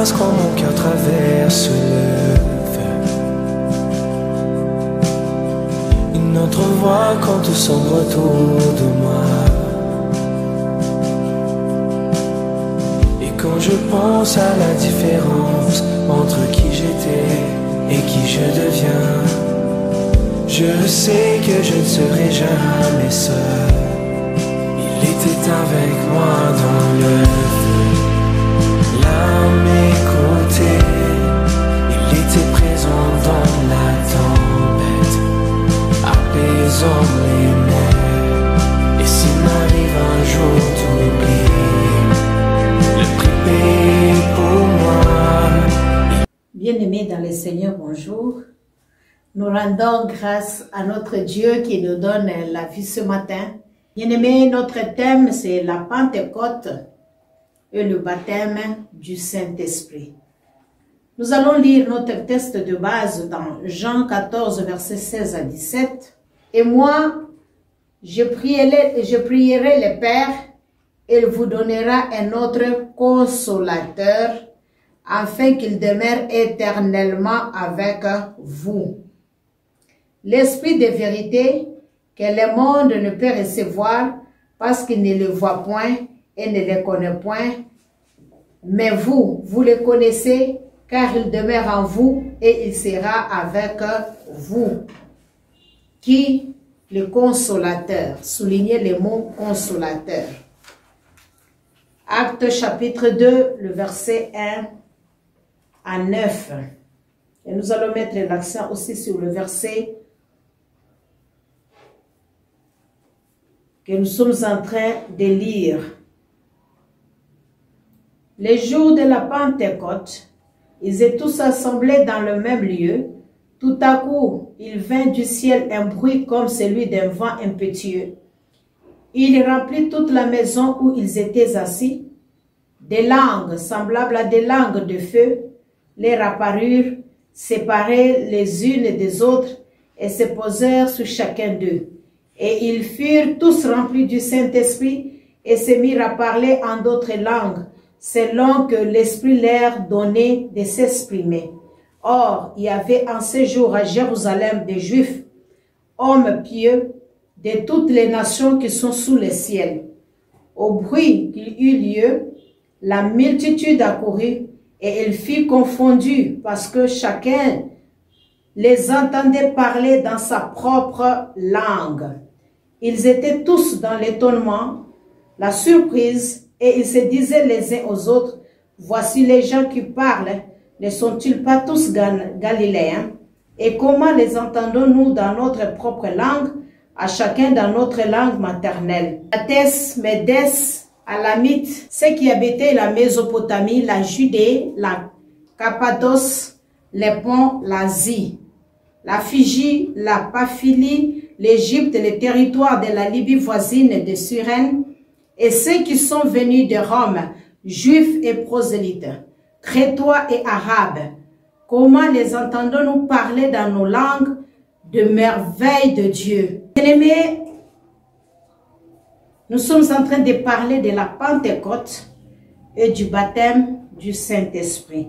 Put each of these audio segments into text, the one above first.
s'efface quand mon cœur traverse le feu. Une autre voix quand tout sombre autour de moi. Et quand je pense à la différence entre qui j'étais et qui je deviens, je sais que je ne serai jamais seul. Il était avec moi dans le feu, là à mes côtés. Il était présent dans la tempête, apaisant les mers. Et s'il m'arrive un jour d'oublier, le prix payé pour moi. Bien-aimés dans le Seigneur, bonjour. Nous rendons grâce à notre Dieu qui nous donne la vie ce matin. Bien-aimés, notre thème c'est la Pentecôte et le baptême du Saint-Esprit. Nous allons lire notre texte de base dans Jean 14, versets 16 à 17. Et moi, je prierai le Père, il vous donnera un autre consolateur, afin qu'il demeure éternellement avec vous. L'Esprit de vérité que le monde ne peut recevoir parce qu'il ne le voit point et ne le connaît point. Mais vous, vous le connaissez car il demeure en vous et il sera avec vous. Qui? Le consolateur. Soulignez le mot consolateur. Actes chapitre 2, le verset 1 à 9. Et nous allons mettre l'accent aussi sur le verset que nous sommes en train de lire. Les jours de la Pentecôte, ils étaient tous assemblés dans le même lieu. Tout à coup, il vint du ciel un bruit comme celui d'un vent impétueux. Il remplit toute la maison où ils étaient assis. Des langues semblables à des langues de feu leur apparurent, séparées les unes des autres, et se posèrent sur chacun d'eux. Et ils furent tous remplis du Saint-Esprit et se mirent à parler en d'autres langues, selon que l'Esprit leur donnait de s'exprimer. Or, il y avait en ce jour à Jérusalem des Juifs, hommes pieux, de toutes les nations qui sont sous le ciel. Au bruit qu'il eut lieu, la multitude accourut, et elle fut confondue, parce que chacun les entendait parler dans sa propre langue. Ils étaient tous dans l'étonnement, la surprise, et ils se disaient les uns aux autres, « Voici les gens qui parlent, ne sont-ils pas tous galiléens? Et comment les entendons-nous dans notre propre langue, à chacun dans notre langue maternelle? » Athès, Médès, Alamite, ceux qui habitaient la Mésopotamie, la Judée, la Cappadoce, les ponts, l'Asie, la Phrygie, la Paphilie, l'Égypte, les territoires de la Libye voisine de Cyrène, et ceux qui sont venus de Rome, juifs et prosélytes, crétois et arabes. Comment les entendons-nous parler dans nos langues de merveilles de Dieu? Bien-aimés, nous sommes en train de parler de la Pentecôte et du baptême du Saint-Esprit.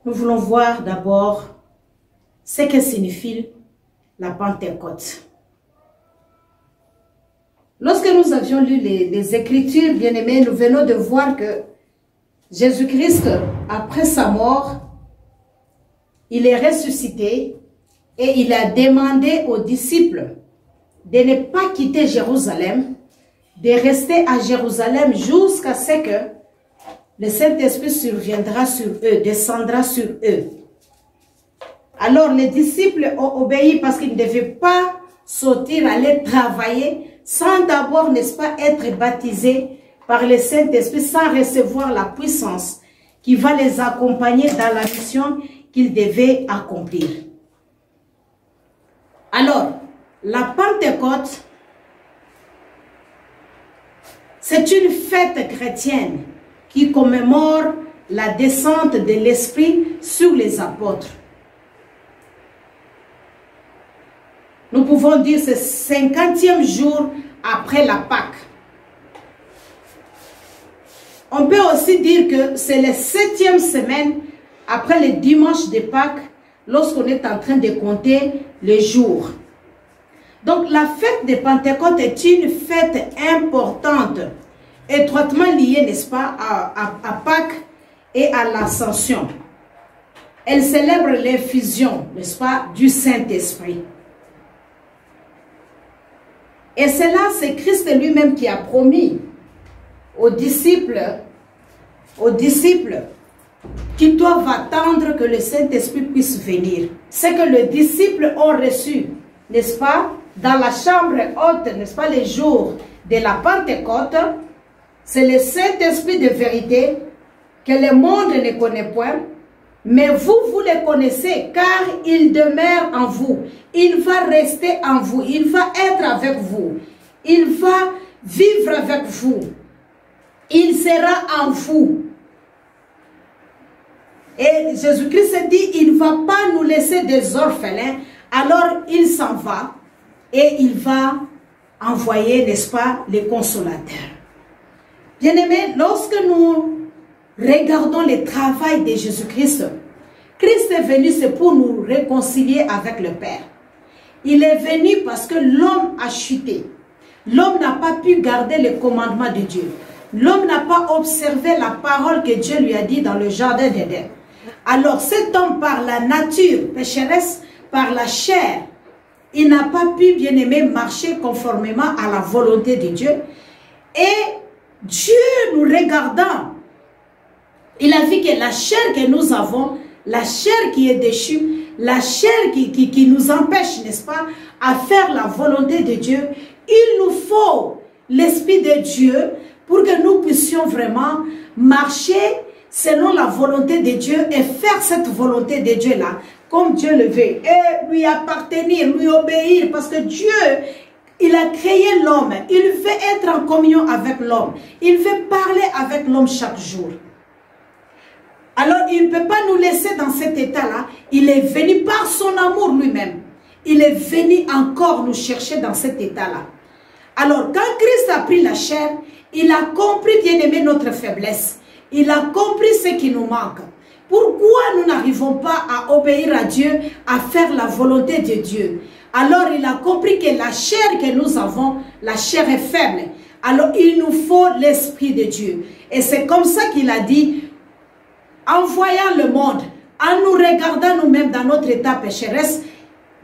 Nous voulons voir d'abord ce que signifie la Pentecôte. Lorsque nous avions lu les Écritures, bien-aimés, nous venons de voir que Jésus-Christ, après sa mort, il est ressuscité et il a demandé aux disciples de ne pas quitter Jérusalem, de rester à Jérusalem jusqu'à ce que le Saint-Esprit surviendra sur eux, descendra sur eux. Alors les disciples ont obéi parce qu'ils ne devaient pas sortir, aller travailler, sans d'abord, n'est-ce pas, être baptisés par le Saint-Esprit, sans recevoir la puissance qui va les accompagner dans la mission qu'ils devaient accomplir. Alors, la Pentecôte, c'est une fête chrétienne qui commémore la descente de l'Esprit sur les apôtres. Nous pouvons dire que c'est le 50e jour après la Pâque. On peut aussi dire que c'est la 7e semaine après le dimanche de Pâques, lorsqu'on est en train de compter les jours. Donc la fête de Pentecôte est une fête importante, étroitement liée, n'est-ce pas, à Pâques et à l'Ascension. Elle célèbre l'effusion, n'est-ce pas, du Saint-Esprit. Et c'est là, c'est Christ lui-même qui a promis aux disciples qu'ils doivent attendre que le Saint-Esprit puisse venir. C'est que les disciples ont reçu, n'est-ce pas, dans la chambre haute, n'est-ce pas, les jours de la Pentecôte, c'est le Saint-Esprit de vérité que le monde ne connaît point, mais vous, vous le connaissez, car il demeure en vous. Il va rester en vous. Il va être avec vous. Il va vivre avec vous. Il sera en vous. Et Jésus-Christ dit, il ne va pas nous laisser des orphelins. Alors, il s'en va et il va envoyer, n'est-ce pas, les consolateurs. Bien-aimés, lorsque nous regardons le travail de Jésus-Christ, Christ est venu, c'est pour nous réconcilier avec le Père. Il est venu parce que l'homme a chuté. L'homme n'a pas pu garder les commandements de Dieu. L'homme n'a pas observé la parole que Dieu lui a dit dans le jardin d'Éden. Alors cet homme, par la nature pécheresse, par la chair, il n'a pas pu, bien aimé, marcher conformément à la volonté de Dieu. Et Dieu, nous regardant, il a vu que la chair que nous avons, la chair qui est déchue, la chair qui nous empêche, n'est-ce pas, à faire la volonté de Dieu, il nous faut l'Esprit de Dieu pour que nous puissions vraiment marcher selon la volonté de Dieu et faire cette volonté de Dieu-là, comme Dieu le veut, et lui appartenir, lui obéir, parce que Dieu, il a créé l'homme, il veut être en communion avec l'homme, il veut parler avec l'homme chaque jour. Alors, il ne peut pas nous laisser dans cet état-là. Il est venu par son amour lui-même. Il est venu encore nous chercher dans cet état-là. Alors, quand Christ a pris la chair, il a compris, bien aimé, notre faiblesse. Il a compris ce qui nous manque. Pourquoi nous n'arrivons pas à obéir à Dieu, à faire la volonté de Dieu? Alors, il a compris que la chair que nous avons, la chair est faible. Alors, il nous faut l'Esprit de Dieu. Et c'est comme ça qu'il a dit, en voyant le monde, en nous regardant nous-mêmes dans notre état pécheresse,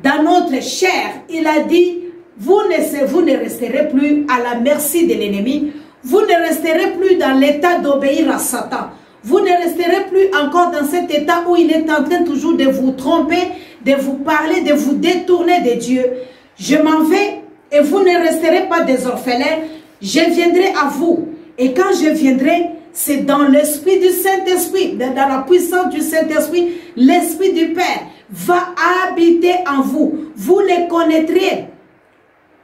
dans notre chair, il a dit, vous ne resterez plus à la merci de l'ennemi, vous ne resterez plus dans l'état d'obéir à Satan, vous ne resterez plus encore dans cet état où il est en train toujours de vous tromper, de vous parler, de vous détourner de Dieu. Je m'en vais et vous ne resterez pas des orphelins, je viendrai à vous. Et quand je viendrai, c'est dans l'esprit du Saint-Esprit, dans la puissance du Saint-Esprit, l'Esprit du Père va habiter en vous. Vous les connaîtrez.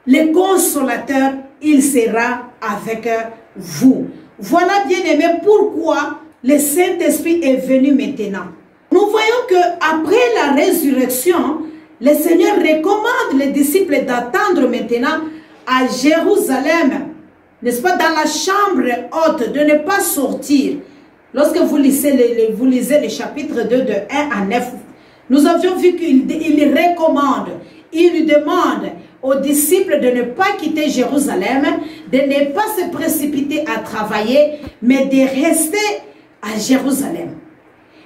Le consolateur, il sera avec vous. Voilà, bien aimé, pourquoi le Saint-Esprit est venu maintenant. Nous voyons que après la résurrection, le Seigneur recommande les disciples d'attendre maintenant à Jérusalem, n'est-ce pas, dans la chambre haute, de ne pas sortir. Lorsque vous lisez le chapitre 2 de 1 à 9, nous avions vu qu'il recommande, il lui demande aux disciples de ne pas quitter Jérusalem, de ne pas se précipiter à travailler, mais de rester à Jérusalem.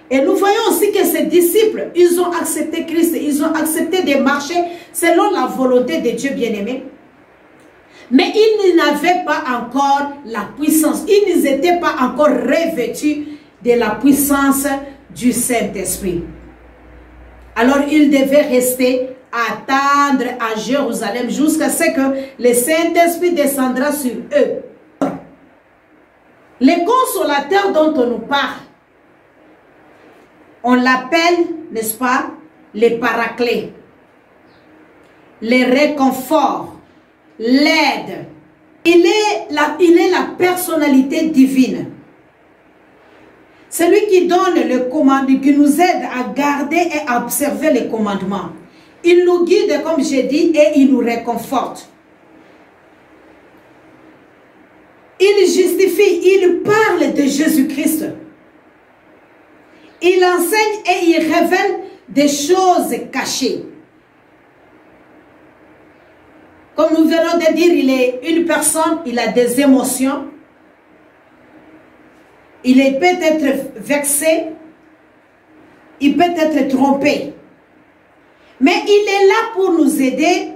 Et nous voyons aussi que ces disciples, ils ont accepté Christ, ils ont accepté de marcher selon la volonté de Dieu bien-aimé. Mais ils n'avaient pas encore la puissance, ils n'étaient pas encore revêtus de la puissance du Saint-Esprit. Alors ils devaient rester, attendre à Jérusalem jusqu'à ce que le Saint-Esprit descendra sur eux. Les consolateurs dont on nous parle, on l'appelle, n'est-ce pas, les paraclés, les réconforts, l'aide. Il est la personnalité divine. C'est lui qui donne le commandement, qui nous aide à garder et à observer les commandements. Il nous guide, comme j'ai dit, et il nous réconforte. Il justifie, il parle de Jésus-Christ. Il enseigne et il révèle des choses cachées. Comme nous venons de dire, il est une personne, il a des émotions. Il peut être vexé, il peut être trompé. Mais il est là pour nous aider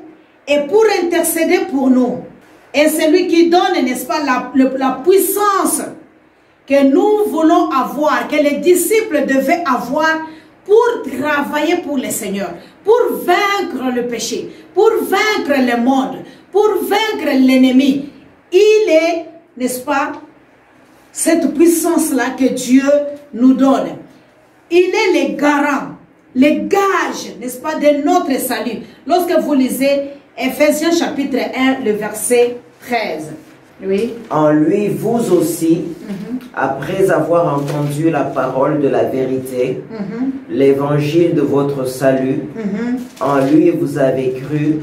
et pour intercéder pour nous. Et c'est lui qui donne, n'est-ce pas, la puissance que nous voulons avoir, que les disciples devaient avoir pour travailler pour le Seigneur, pour vaincre le péché, pour vaincre le monde, pour vaincre l'ennemi. Il est, n'est-ce pas, cette puissance-là que Dieu nous donne. Il est le garant, le gage, n'est-ce pas, de notre salut. Lorsque vous lisez Ephésiens chapitre 1, le verset 13. Oui. En lui, vous aussi, après avoir entendu la parole de la vérité, l'évangile de votre salut, en lui vous avez cru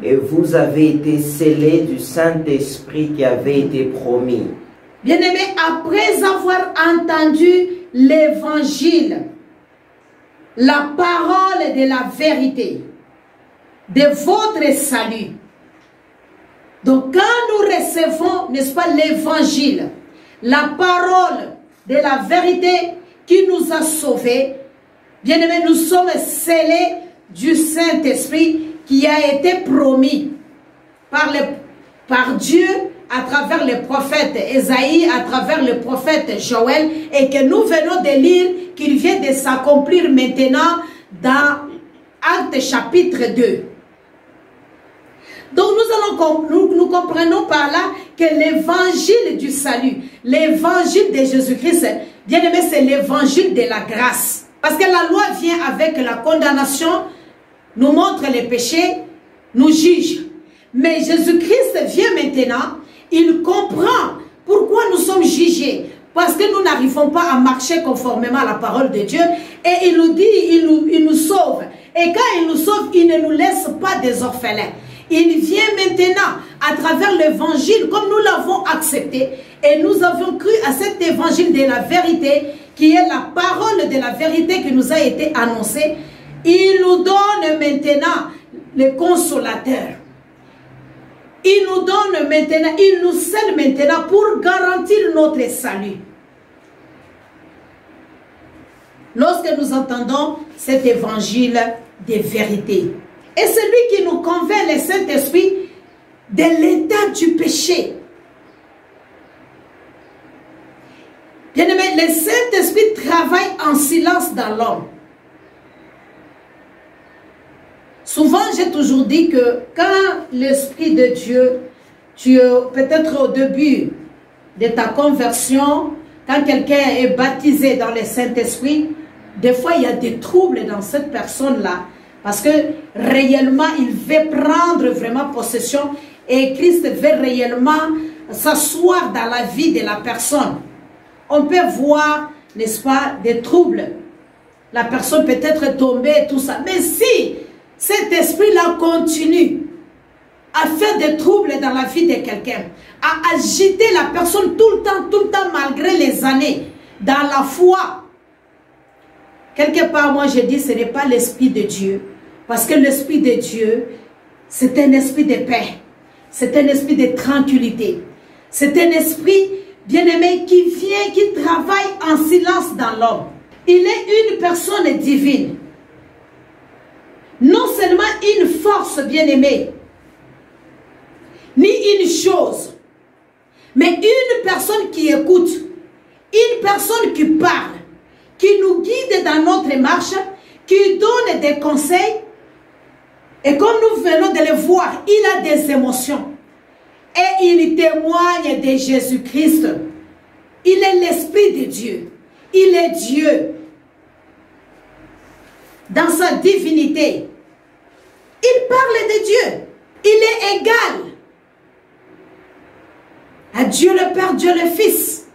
et vous avez été scellés du Saint-Esprit qui avait été promis. Bien-aimés, après avoir entendu l'évangile, la parole de la vérité, de votre salut. Donc quand nous recevons, n'est-ce pas, l'évangile, la parole de la vérité qui nous a sauvés, bien-aimés, nous sommes scellés du Saint-Esprit qui a été promis par Dieu à travers le prophète Ésaïe, à travers le prophète Joël, et que nous venons de lire qu'il vient de s'accomplir maintenant dans Actes chapitre 2. Donc nous comprenons par là que l'évangile du salut, l'évangile de Jésus-Christ, bien aimé, c'est l'évangile de la grâce. Parce que la loi vient avec la condamnation, nous montre les péchés, nous juge. Mais Jésus-Christ vient maintenant, il comprend pourquoi nous sommes jugés. Parce que nous n'arrivons pas à marcher conformément à la parole de Dieu. Et il nous dit, il nous sauve. Et quand il nous sauve, il ne nous laisse pas des orphelins. Il vient maintenant à travers l'évangile, comme nous l'avons accepté, et nous avons cru à cet évangile de la vérité, qui est la parole de la vérité qui nous a été annoncée. Il nous donne maintenant le consolateur. Il nous donne maintenant, il nous scelle maintenant pour garantir notre salut. Lorsque nous entendons cet évangile de vérité. Et celui qui nous convainc, le Saint-Esprit, de l'état du péché. Bien-aimé, le Saint-Esprit travaille en silence dans l'homme. Souvent, j'ai toujours dit que quand l'Esprit de Dieu, peut-être au début de ta conversion, quand quelqu'un est baptisé dans le Saint-Esprit, des fois, il y a des troubles dans cette personne-là. Parce que réellement, il veut prendre vraiment possession et Christ veut réellement s'asseoir dans la vie de la personne. On peut voir, n'est-ce pas, des troubles. La personne peut être tombée, tout ça. Mais si cet esprit-là continue à faire des troubles dans la vie de quelqu'un, à agiter la personne tout le temps, malgré les années, dans la foi, quelque part, moi je dis, ce n'est pas l'Esprit de Dieu. Parce que l'Esprit de Dieu, c'est un esprit de paix. C'est un esprit de tranquillité. C'est un esprit, bien-aimé, qui vient, qui travaille en silence dans l'homme. Il est une personne divine. Non seulement une force, bien-aimée, ni une chose, mais une personne qui écoute, une personne qui parle, qui nous guide dans notre marche, qui donne des conseils. Et comme nous venons de le voir, il a des émotions. Et il témoigne de Jésus-Christ. Il est l'Esprit de Dieu. Il est Dieu. Dans sa divinité. Il parle de Dieu. Il est égal à Dieu le Père, Dieu le Fils.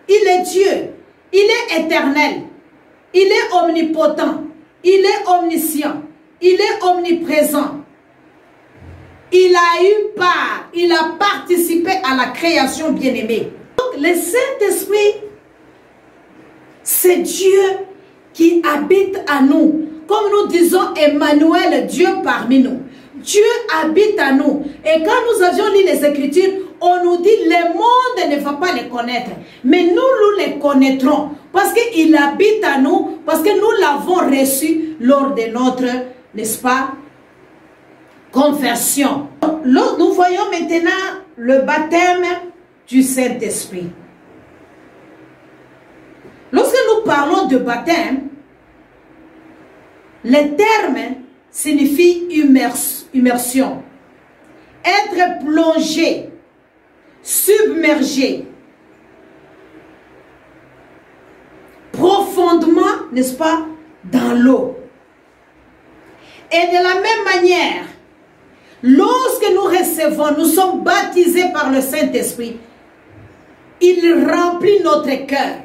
Il est Dieu. Il est éternel. Il est omnipotent. Il est omniscient. Il est omniprésent. il a eu part, il a participé à la création, bien-aimée. Donc le Saint-Esprit, c'est Dieu qui habite à nous. Comme nous disons Emmanuel, Dieu parmi nous. Dieu habite à nous. Et quand nous avions lu les Écritures, on nous dit le monde ne va pas les connaître. Mais nous les connaîtrons. Parce qu'il habite à nous, parce que nous l'avons reçu lors de notre, n'est-ce pas, conversion. Nous voyons maintenant le baptême du Saint-Esprit. Lorsque nous parlons de baptême, le terme signifie immersion, être plongé, submergé, profondément, n'est-ce pas, dans l'eau. Et de la même manière, lorsque nous recevons, nous sommes baptisés par le Saint-Esprit, il remplit notre cœur.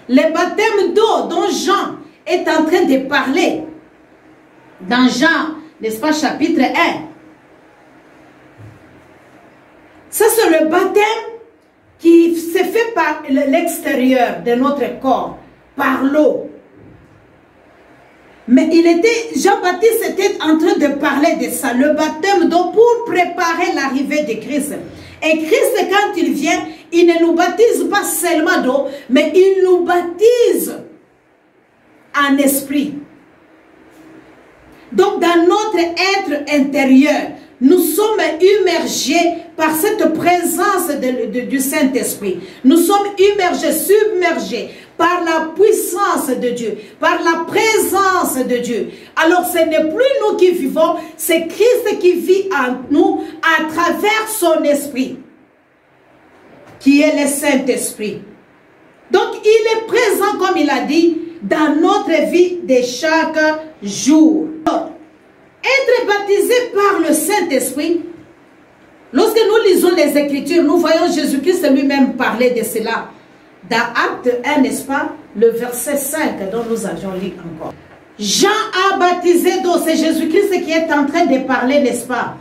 Le baptême d'eau dont Jean est en train de parler, dans Jean, n'est-ce pas, chapitre 1. Ça, c'est le baptême qui se fait par l'extérieur de notre corps, par l'eau. Mais Jean-Baptiste était en train de parler de ça, le baptême d'eau pour préparer l'arrivée de Christ. Et Christ, quand il vient, il ne nous baptise pas seulement d'eau, mais il nous baptise en esprit. Donc, dans notre être intérieur, nous sommes immergés par cette présence du Saint-Esprit. Nous sommes immergés, submergés par la puissance de Dieu, par la présence de Dieu. Alors, ce n'est plus nous qui vivons, c'est Christ qui vit en nous à travers son esprit, qui est le Saint-Esprit. Donc, il est présent, comme il a dit, dans notre vie de chaque jour. Être baptisé par le Saint-Esprit, lorsque nous lisons les Écritures, nous voyons Jésus-Christ lui-même parler de cela. Dans Acte 1, n'est-ce pas, le verset 5 dont nous avions lu encore. Jean a baptisé d'eau, c'est Jésus-Christ qui est en train de parler, n'est-ce pas,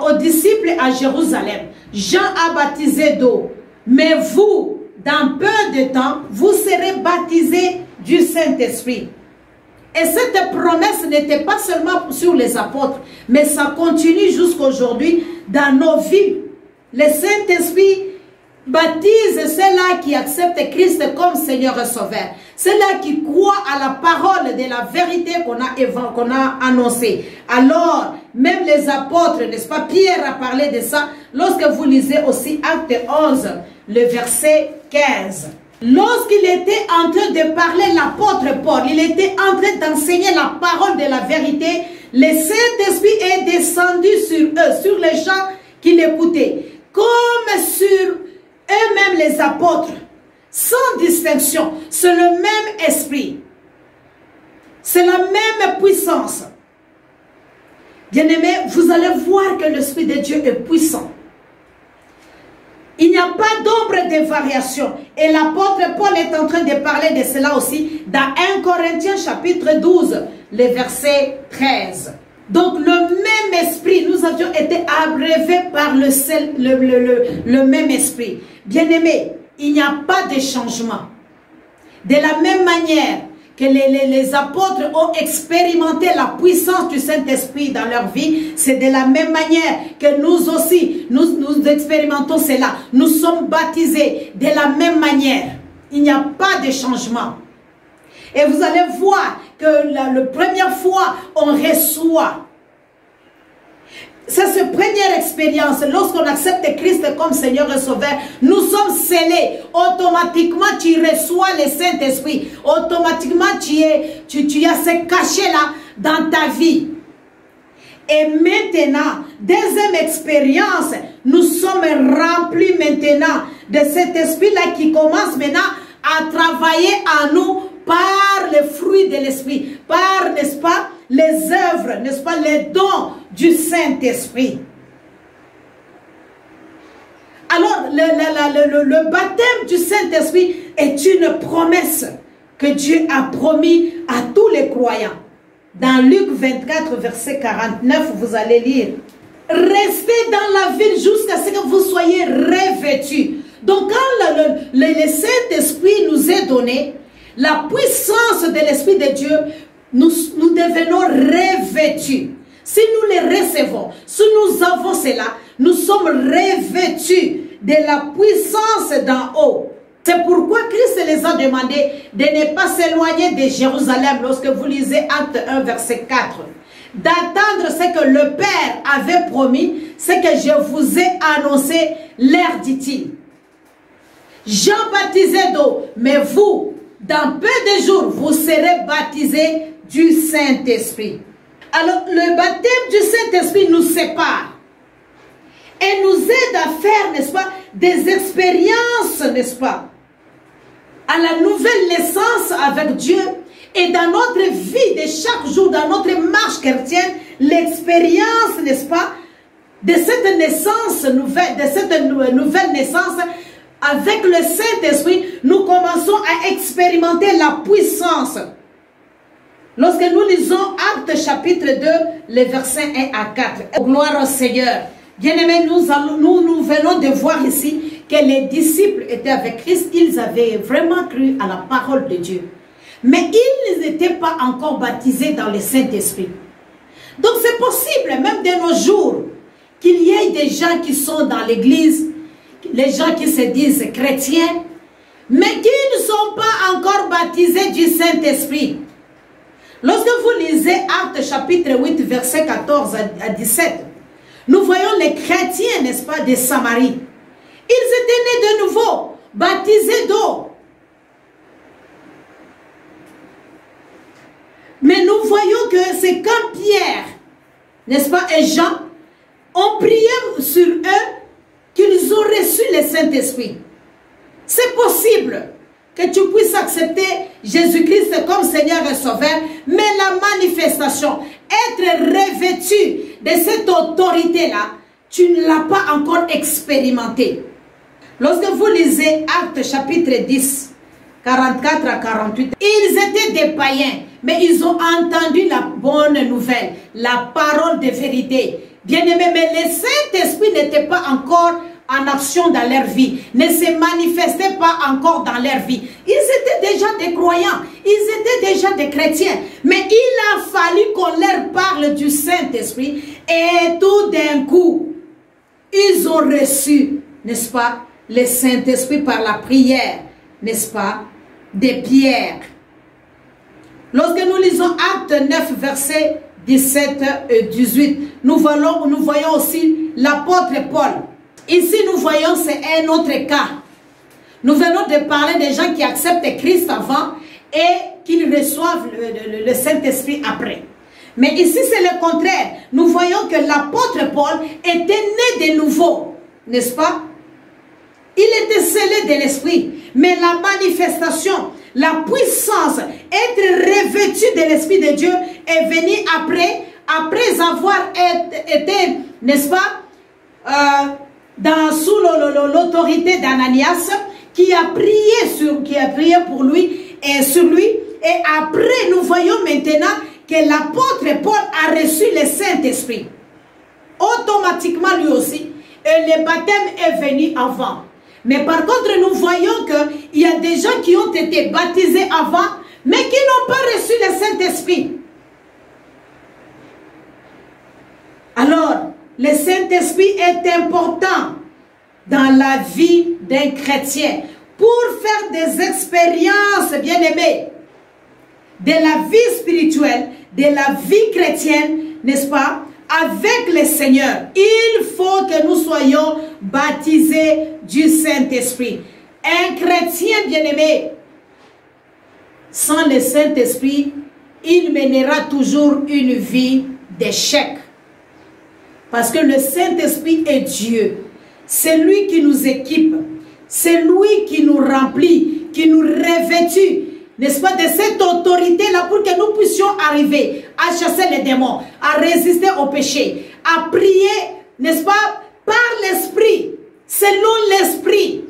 aux disciples à Jérusalem. Jean a baptisé d'eau, mais vous, dans peu de temps, vous serez baptisés du Saint-Esprit. Et cette promesse n'était pas seulement sur les apôtres, mais ça continue jusqu'aujourd'hui dans nos vies. Le Saint-Esprit baptise ceux-là qui acceptent Christ comme Seigneur et Sauveur. Ceux-là qui croient à la parole de la vérité qu'on a annoncée. Alors, même les apôtres, n'est-ce pas, Pierre a parlé de ça lorsque vous lisez aussi Acte 11, le verset 15. Lorsqu'il était en train de parler, l'apôtre Paul, il était en train d'enseigner la parole de la vérité. Le Saint-Esprit est descendu sur eux, sur les gens qui l'écoutaient, comme sur eux-mêmes les apôtres, sans distinction. C'est le même esprit, c'est la même puissance. Bien-aimés, vous allez voir que l'Esprit de Dieu est puissant. Il n'y a pas d'ombre de variation. Et l'apôtre Paul est en train de parler de cela aussi dans 1 Corinthiens chapitre 12, le verset 13. Donc le même esprit, nous avions été abreuvés par le même esprit. Bien-aimés, il n'y a pas de changement. De la même manière que les apôtres ont expérimenté la puissance du Saint-Esprit dans leur vie, c'est de la même manière que nous aussi, nous expérimentons cela. Nous sommes baptisés de la même manière. Il n'y a pas de changement. Et vous allez voir que la première fois, on reçoit. Ça, c'est la première expérience. Lorsqu'on accepte Christ comme Seigneur et Sauveur, nous sommes scellés. Automatiquement, tu reçois le Saint-Esprit. Automatiquement, tu as ce cachet-là dans ta vie. Et maintenant, deuxième expérience, nous sommes remplis maintenant de cet esprit-là qui commence maintenant à travailler en nous par les fruits de l'esprit, par, n'est-ce pas, les œuvres, n'est-ce pas, les dons du Saint-Esprit. Alors, le baptême du Saint-Esprit est une promesse que Dieu a promis à tous les croyants. Dans Luc 24, verset 49, vous allez lire. Restez dans la ville jusqu'à ce que vous soyez revêtus. Donc quand le Saint-Esprit nous est donné, la puissance de l'Esprit de Dieu, nous devenons revêtus. Si nous les recevons, si nous avons cela, nous sommes revêtus de la puissance d'en haut. C'est pourquoi Christ les a demandé de ne pas s'éloigner de Jérusalem lorsque vous lisez Acte 1, verset 4. D'attendre ce que le Père avait promis, ce que je vous ai annoncé, l'air dit-il. Jean baptisait d'eau, mais vous, dans peu de jours, vous serez baptisés du Saint-Esprit. Alors, le baptême du Saint-Esprit nous sépare et nous aide à faire, n'est-ce pas, des expériences, n'est-ce pas, à la nouvelle naissance avec Dieu. Et dans notre vie de chaque jour, dans notre marche chrétienne, l'expérience, n'est-ce pas, de cette naissance nouvelle, de cette nouvelle naissance, avec le Saint-Esprit, nous commençons à expérimenter la puissance. Lorsque nous lisons Actes chapitre 2, les versets 1 à 4, gloire au Seigneur. Bien-aimés, nous venons de voir ici que les disciples étaient avec Christ, ils avaient vraiment cru à la parole de Dieu. Mais ils n'étaient pas encore baptisés dans le Saint-Esprit. Donc c'est possible, même de nos jours, qu'il y ait des gens qui sont dans l'église, les gens qui se disent chrétiens, mais qui ne sont pas encore baptisés du Saint-Esprit. Lorsque vous lisez Actes chapitre 8, verset 14 à 17, nous voyons les chrétiens, n'est-ce pas, de Samarie. Ils étaient nés de nouveau, baptisés d'eau. Mais nous voyons que c'est quand Pierre, n'est-ce pas, et Jean ont prié sur eux qu'ils ont reçu le Saint-Esprit. C'est possible que tu puisses accepter Jésus-Christ comme Seigneur et Sauveur, mais la manifestation, être revêtu de cette autorité-là, tu ne l'as pas encore expérimenté. Lorsque vous lisez Actes chapitre 10, 44 à 48, ils étaient des païens, mais ils ont entendu la bonne nouvelle, la parole de vérité. Bien-aimés, mais le Saint-Esprit n'était pas encore en action dans leur vie, ne se manifestait pas encore dans leur vie. Ils étaient déjà des croyants, ils étaient déjà des chrétiens, mais il a fallu qu'on leur parle du Saint-Esprit et tout d'un coup, ils ont reçu, n'est-ce pas, le Saint-Esprit par la prière, n'est-ce pas, de Pierre. Lorsque nous lisons Acte 9, versets 17 et 18, nous voyons aussi l'apôtre Paul. Ici, nous voyons, c'est un autre cas. Nous venons de parler des gens qui acceptent Christ avant et qu'ils reçoivent le Saint-Esprit après. Mais ici, c'est le contraire. Nous voyons que l'apôtre Paul était né de nouveau, n'est-ce pas? Il était scellé de l'Esprit. Mais la manifestation, la puissance, être revêtu de l'Esprit de Dieu est venue après avoir été, n'est-ce pas, sous l'autorité d'Ananias, qui a prié pour lui et sur lui. Et après, nous voyons maintenant que l'apôtre Paul a reçu le Saint-Esprit. Automatiquement, lui aussi. Et le baptême est venu avant. Mais par contre, nous voyons qu'il y a des gens qui ont été baptisés avant, mais qui n'ont pas reçu le Saint-Esprit. Alors, le Saint-Esprit est important dans la vie d'un chrétien pour faire des expériences, bien-aimées, de la vie spirituelle, de la vie chrétienne, n'est-ce pas, avec le Seigneur. Il faut que nous soyons baptisés du Saint-Esprit. Un chrétien bien-aimé, sans le Saint-Esprit, il mènera toujours une vie d'échec. Parce que le Saint-Esprit est Dieu. C'est lui qui nous équipe. C'est lui qui nous remplit, qui nous revêtit, n'est-ce pas, de cette autorité-là pour que nous puissions arriver à chasser les démons, à résister au péché, à prier, n'est-ce pas, par l'Esprit, selon l'Esprit,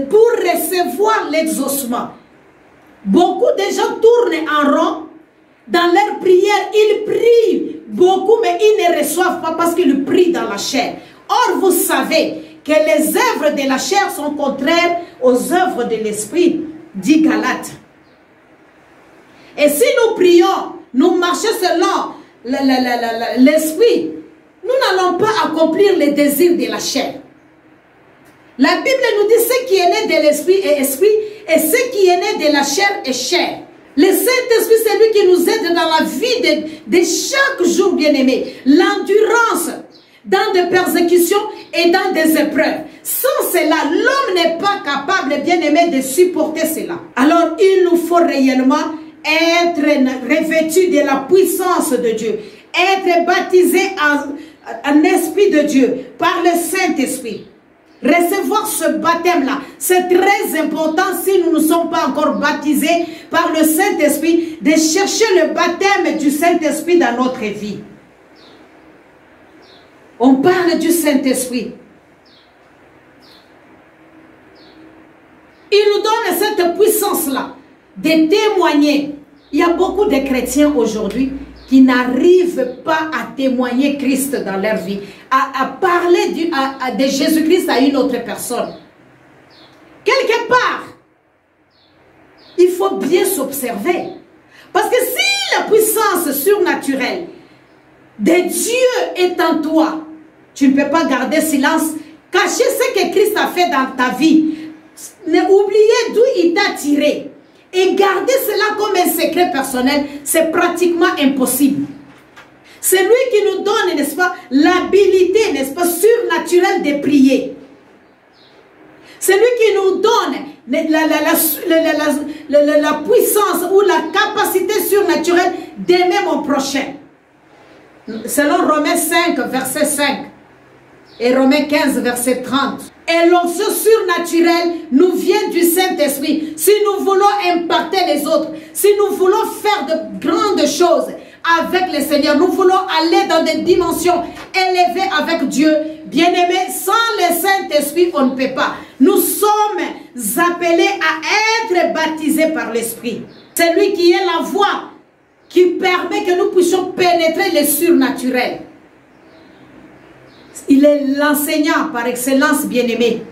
pour recevoir l'exaucement. Beaucoup de gens tournent en rond dans leur prière, ils prient beaucoup, mais ils ne reçoivent pas parce qu'ils prient dans la chair. Or, vous savez que les œuvres de la chair sont contraires aux œuvres de l'esprit, dit Galates. Et si nous prions, nous marchons selon l'esprit, nous n'allons pas accomplir les désirs de la chair. La Bible nous dit ce qui est né de l'esprit est esprit, et ce qui est né de la chair est chair. Le Saint-Esprit, c'est lui qui nous aide dans la vie de chaque jour, bien-aimé. L'endurance dans des persécutions et dans des épreuves. Sans cela, l'homme n'est pas capable, bien-aimé, de supporter cela. Alors, il nous faut réellement être revêtu de la puissance de Dieu, être baptisé en esprit de Dieu par le Saint-Esprit. Recevoir ce baptême-là, c'est très important si nous ne sommes pas encore baptisés par le Saint-Esprit, de chercher le baptême du Saint-Esprit dans notre vie. On parle du Saint-Esprit. Il nous donne cette puissance-là de témoigner. Il y a beaucoup de chrétiens aujourd'hui qui n'arrivent pas à témoigner Christ dans leur vie, à parler de Jésus-Christ à une autre personne. Quelque part, il faut bien s'observer. Parce que si la puissance surnaturelle de Dieu est en toi, tu ne peux pas garder silence, cacher ce que Christ a fait dans ta vie, oublier d'où il t'a tiré. Et garder cela comme un secret personnel, c'est pratiquement impossible. C'est lui qui nous donne, n'est-ce pas, l'habilité, n'est-ce pas, surnaturelle de prier. C'est lui qui nous donne la puissance ou la capacité surnaturelle d'aimer mon prochain. Selon Romains 5, verset 5 et Romains 15, verset 30. Et l'onction surnaturelle nous vient du Saint-Esprit. Si nous voulons impacter les autres, si nous voulons faire de grandes choses avec le Seigneur, nous voulons aller dans des dimensions élevées avec Dieu, bien-aimés, sans le Saint-Esprit, on ne peut pas. Nous sommes appelés à être baptisés par l'Esprit. C'est lui qui est la voie qui permet que nous puissions pénétrer le surnaturel. Il est l'enseignant par excellence, bien-aimé.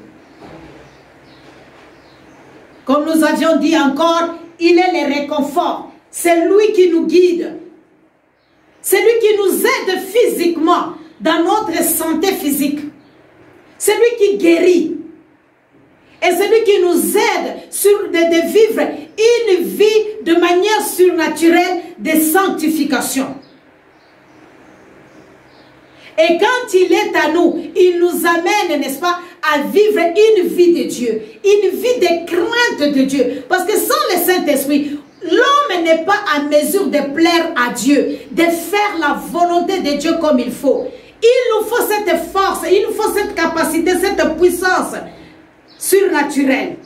Comme nous avions dit encore, il est le réconfort. C'est lui qui nous guide. C'est lui qui nous aide physiquement dans notre santé physique. C'est lui qui guérit. Et c'est lui qui nous aide de vivre une vie de manière surnaturelle de sanctification. Et quand il est à nous, il nous amène, n'est-ce pas, à vivre une vie de Dieu, une vie de crainte de Dieu. Parce que sans le Saint-Esprit, l'homme n'est pas en mesure de plaire à Dieu, de faire la volonté de Dieu comme il faut. Il nous faut cette force, il nous faut cette capacité, cette puissance surnaturelle.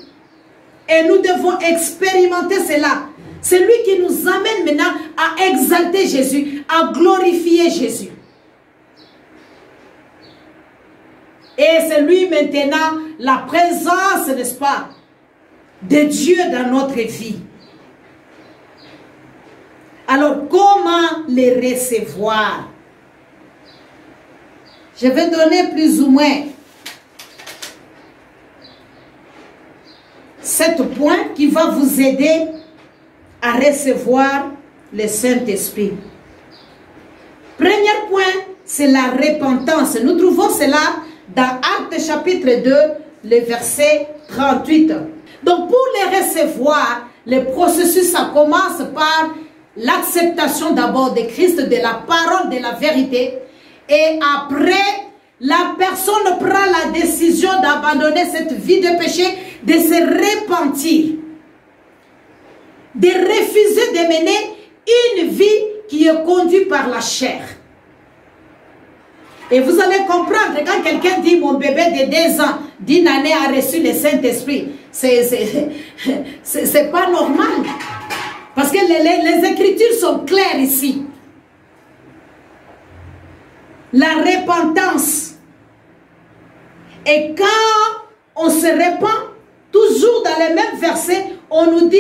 Et nous devons expérimenter cela. C'est lui qui nous amène maintenant à exalter Jésus, à glorifier Jésus. Et c'est lui maintenant la présence, n'est-ce pas, de Dieu dans notre vie. Alors, comment les recevoir? Je vais donner plus ou moins 7 points qui vont vous aider à recevoir le Saint-Esprit. Premier point, c'est la repentance. Nous trouvons cela dans Actes chapitre 2, le verset 38. Donc pour les recevoir, le processus, ça commence par l'acceptation d'abord de Christ, de la parole, de la vérité. Et après, la personne prend la décision d'abandonner cette vie de péché, de se repentir, de refuser de mener une vie qui est conduite par la chair. Et vous allez comprendre, quand quelqu'un dit mon bébé de 2 ans, d'1 année a reçu le Saint-Esprit, c'est pas normal. Parce que les Écritures sont claires ici. La repentance. Et quand on se repent, toujours dans les mêmes versets, on nous dit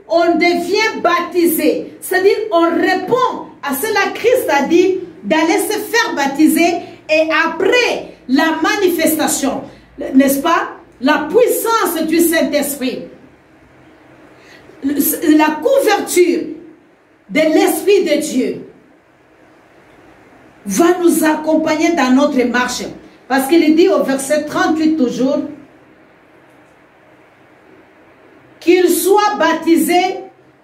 on devient baptisé. C'est-à-dire, on répond à cela. Christ a dit d'aller se faire baptiser et après la manifestation, n'est-ce pas, la puissance du Saint-Esprit, la couverture de l'Esprit de Dieu va nous accompagner dans notre marche. Parce qu'il dit au verset 38 toujours, qu'il soit baptisé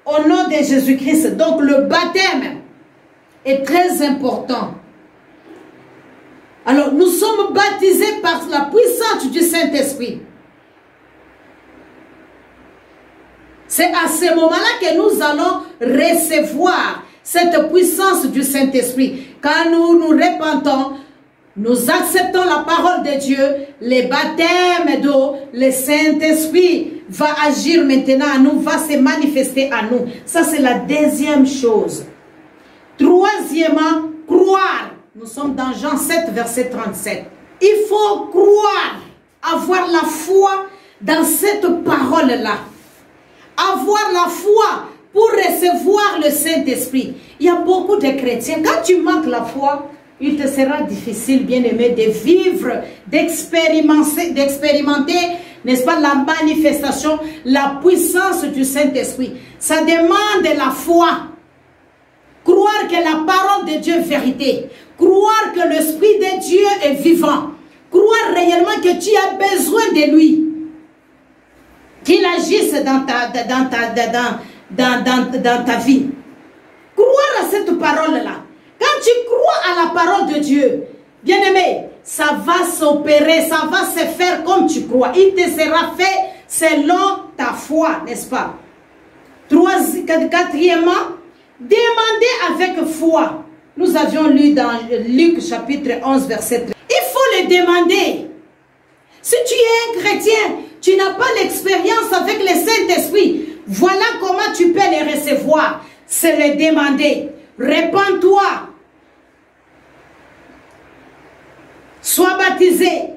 au nom de Jésus-Christ. Donc le baptême est très important. Alors nous sommes baptisés par la puissance du Saint-Esprit. C'est à ce moment-là que nous allons recevoir cette puissance du Saint-Esprit. Quand nous nous repentons, nous acceptons la parole de Dieu, les baptêmes d'eau, le Saint-Esprit va agir maintenant à nous, va se manifester à nous. Ça, c'est la deuxième chose. Troisièmement, croire. Nous sommes dans Jean 7, verset 37. Il faut croire, avoir la foi dans cette parole-là. Avoir la foi pour recevoir le Saint-Esprit. Il y a beaucoup de chrétiens. Quand tu manques la foi, il te sera difficile, bien-aimé, de vivre, d'expérimenter, n'est-ce pas, la manifestation, la puissance du Saint-Esprit. Ça demande la foi. Croire que la parole de Dieu est vérité. Croire que l'Esprit de Dieu est vivant. Croire réellement que tu as besoin de lui. Qu'il agisse dans ta vie. Croire à cette parole-là. Quand tu crois à la parole de Dieu, bien-aimé, ça va s'opérer, ça va se faire comme tu crois. Il te sera fait selon ta foi, n'est-ce pas? Quatrièmement, demandez avec foi. Nous avions lu dans Luc chapitre 11, verset 3. Il faut le demander. Si tu es un chrétien, tu n'as pas l'expérience avec le Saint-Esprit. Voilà comment tu peux les recevoir. C'est le demander. Répands-toi. Sois baptisé.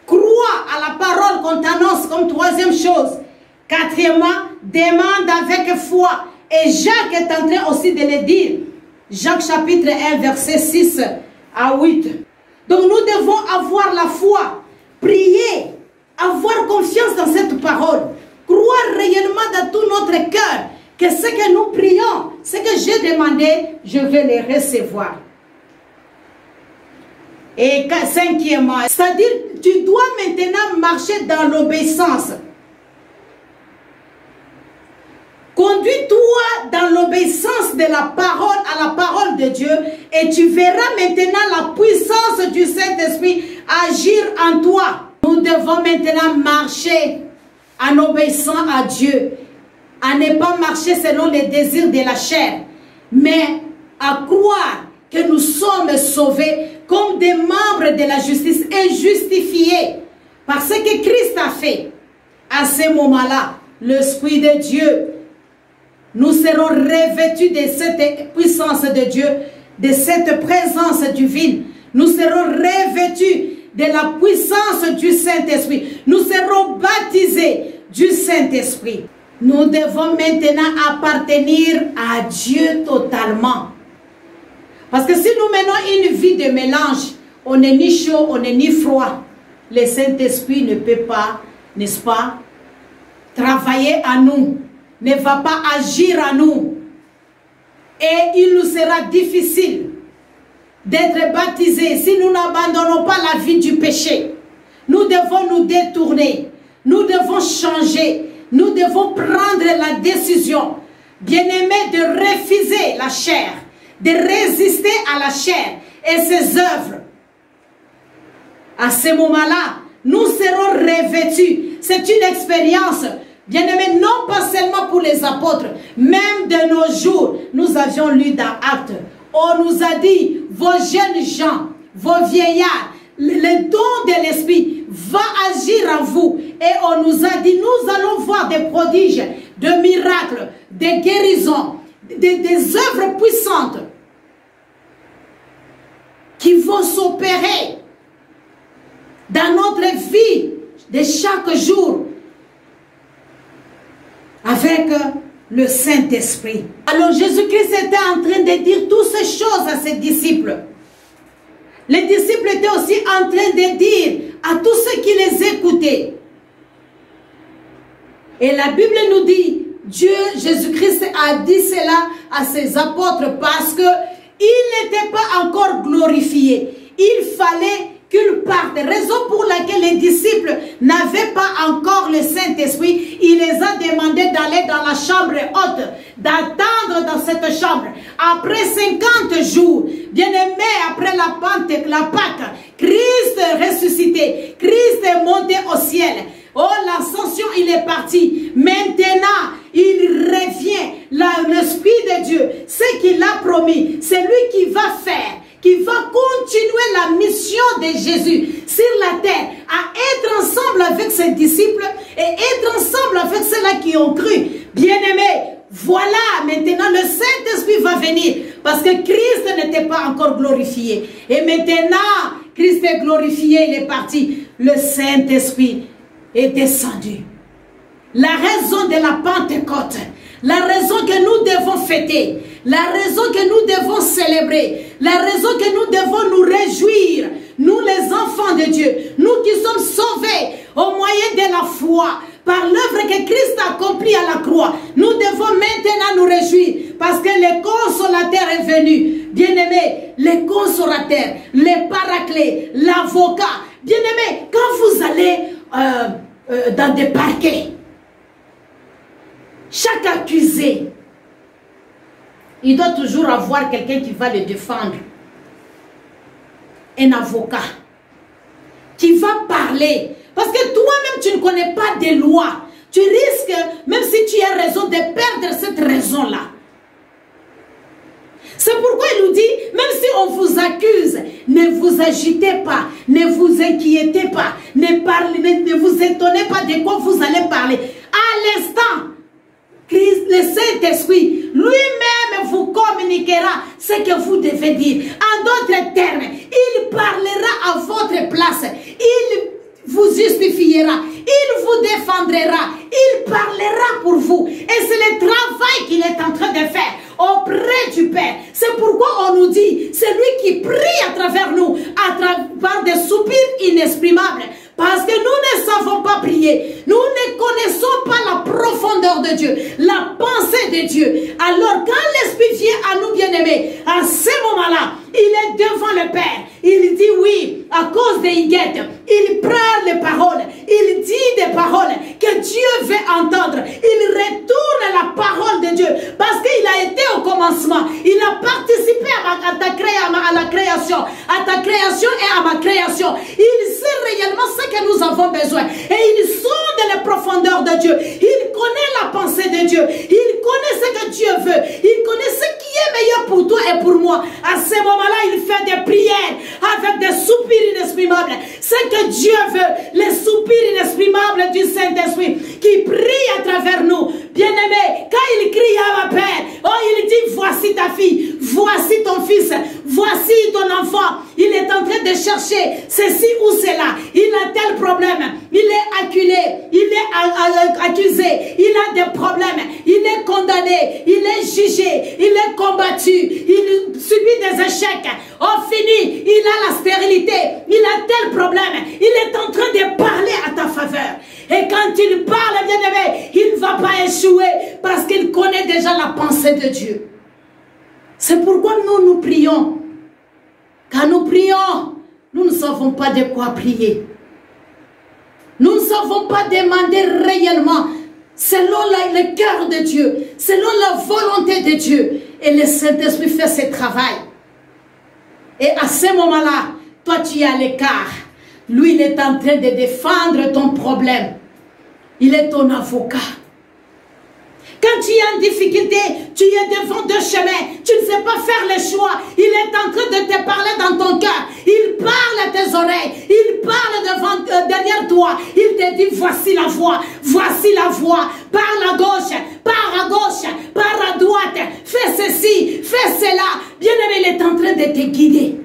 Crois à la parole qu'on t'annonce comme troisième chose. Quatrièmement, demande avec foi. Et Jacques est en train aussi de le dire. Jacques chapitre 1, verset 6 à 8. Donc nous devons avoir la foi. Prier. Avoir confiance dans cette parole. Croire réellement dans tout notre cœur que ce que nous prions, ce que j'ai demandé, je vais les recevoir. Et cinquièmement, c'est-à-dire tu dois maintenant marcher dans l'obéissance. Conduis-toi dans l'obéissance de la parole à la parole de Dieu et tu verras maintenant la puissance du Saint-Esprit agir en toi. Nous devons maintenant marcher en obéissant à Dieu, à ne pas marcher selon les désirs de la chair, mais à croire que nous sommes sauvés comme des membres de la justice et justifiés par ce que Christ a fait. À ce moment-là, l'Esprit de Dieu, nous serons revêtus de cette puissance de Dieu, de cette présence divine. Nous serons revêtus de la puissance du Saint-Esprit. Nous serons baptisés du Saint-Esprit. Nous devons maintenant appartenir à Dieu totalement. Parce que si nous menons une vie de mélange, on n'est ni chaud, on n'est ni froid. Le Saint-Esprit ne peut pas, n'est-ce pas, travailler à nous, ne va pas agir à nous. Et il nous sera difficile d'être baptisés si nous n'abandonnons pas la vie du péché. Nous devons nous détourner. Nous devons changer. Nous devons prendre la décision, bien-aimés, de refuser la chair, de résister à la chair et ses œuvres. À ce moment-là, nous serons revêtus. C'est une expérience, bien-aimés, non pas seulement pour les apôtres, même de nos jours. Nous avions lu dans Actes. On nous a dit, vos jeunes gens, vos vieillards, le don de l'Esprit va agir en vous. Et on nous a dit, nous allons voir des prodiges, des miracles, des guérisons, des œuvres puissantes qui vont s'opérer dans notre vie de chaque jour avec avec le Saint-Esprit. Alors Jésus-Christ était en train de dire toutes ces choses à ses disciples. Les disciples étaient aussi en train de dire à tous ceux qui les écoutaient. Et la Bible nous dit, Dieu, Jésus-Christ a dit cela à ses apôtres parce qu'il n'était pas encore glorifié. Il fallait qu'il parte. Raison pour laquelle les disciples n'avaient pas encore le Saint-Esprit. Il les a demandé d'aller dans la chambre haute, d'attendre dans cette chambre. Après 50 jours, bien-aimés, après la Pâque, Christ est ressuscité, Christ est monté au ciel. Oh, l'ascension, il est parti. Maintenant, il revient. L'Esprit de Dieu, ce qu'il a promis, c'est lui qui va faire, qui va continuer la mission de Jésus sur la terre, à être ensemble avec ses disciples et être ensemble avec ceux-là qui ont cru. Bien-aimés, voilà, maintenant le Saint-Esprit va venir parce que Christ n'était pas encore glorifié. Et maintenant, Christ est glorifié, il est parti. Le Saint-Esprit est descendu. La raison de la Pentecôte, la raison que nous devons fêter, la raison que nous devons célébrer, la raison que nous devons nous réjouir, nous les enfants de Dieu, nous qui sommes sauvés au moyen de la foi, par l'œuvre que Christ a accomplie à la croix, nous devons maintenant nous réjouir parce que le consolateur est venu. Bien-aimés, le consolateur, le paraclet, l'avocat. Bien-aimés, quand vous allez dans des parquets, chaque accusé, il doit toujours avoir quelqu'un qui va le défendre. Un avocat qui va parler. Parce que toi-même, tu ne connais pas des lois. Tu risques, même si tu as raison, de perdre cette raison-là. C'est pourquoi il nous dit, même si on vous accuse, ne vous agitez pas, ne vous inquiétez pas, ne vous étonnez pas de quoi vous allez parler. À l'instant, Christ, le Saint-Esprit, lui-même vous communiquera ce que vous devez dire. En d'autres termes, il parlera à votre place. Il vous justifiera. Il vous défendra. Il parlera pour vous. Et c'est le travail qu'il est en train de faire auprès du Père. C'est pourquoi on nous dit, c'est lui qui prie à travers nous, par des soupirs inexprimables. Parce que nous ne savons pas prier. Nous ne connaissons pas la profondeur de Dieu, la pensée de Dieu. Alors quand l'Esprit vient à nous, bien-aimés, à ce moment-là, il est devant le Père. Il dit oui, à cause des Higuettes. Il prend les paroles. Il dit des paroles que Dieu veut entendre. Il retourne la parole de Dieu. Parce qu'il a été au commencement. Il a participé à la création. À ta création et à ma création. Il sait réellement ce que nous avons besoin. Et il sonde les profondeurs de Dieu. Il connaît la pensée de Dieu. Il connaît ce que Dieu veut. Il connaît ce qui est meilleur pour toi et pour moi. À ce moment-là, il fait des prières avec des soupirs inexprimables. Ce que Dieu veut, les soupirs inexprimables du Saint-Esprit qui prie à travers nous. Bien-aimé, quand il crie à ma Père, oh, il dit voici ta fille, voici ton fils, voici ton enfant. Il est en train de chercher ceci ou cela. Il a tel problème. Il est acculé. Il est accusé. Il a des problèmes. Il est condamné. Il est jugé. Il est combattu. Il subit des échecs. Oh, fini. Il a la stérilité. Il a tel problème. Il est en train de parler à ta faveur. Et quand il parle, bien-aimé, il ne va pas échouer parce qu'il connaît déjà la pensée de Dieu. C'est pourquoi nous prions. Quand nous prions, nous ne savons pas de quoi prier. Nous ne savons pas demander réellement selon le cœur de Dieu, selon la volonté de Dieu. Et le Saint-Esprit fait ce travail. Et à ce moment-là, toi tu es à l'écart. Lui, il est en train de défendre ton problème. Il est ton avocat. Quand tu es en difficulté, tu es devant deux chemins, tu ne sais pas faire le choix. Il est en train de te parler dans ton cœur. Il parle à tes oreilles. Il parle derrière toi. Il te dit voici la voie, voici la voie. Par la gauche, par à gauche, par à droite. Fais ceci, fais cela. Bien-aimé, il est en train de te guider.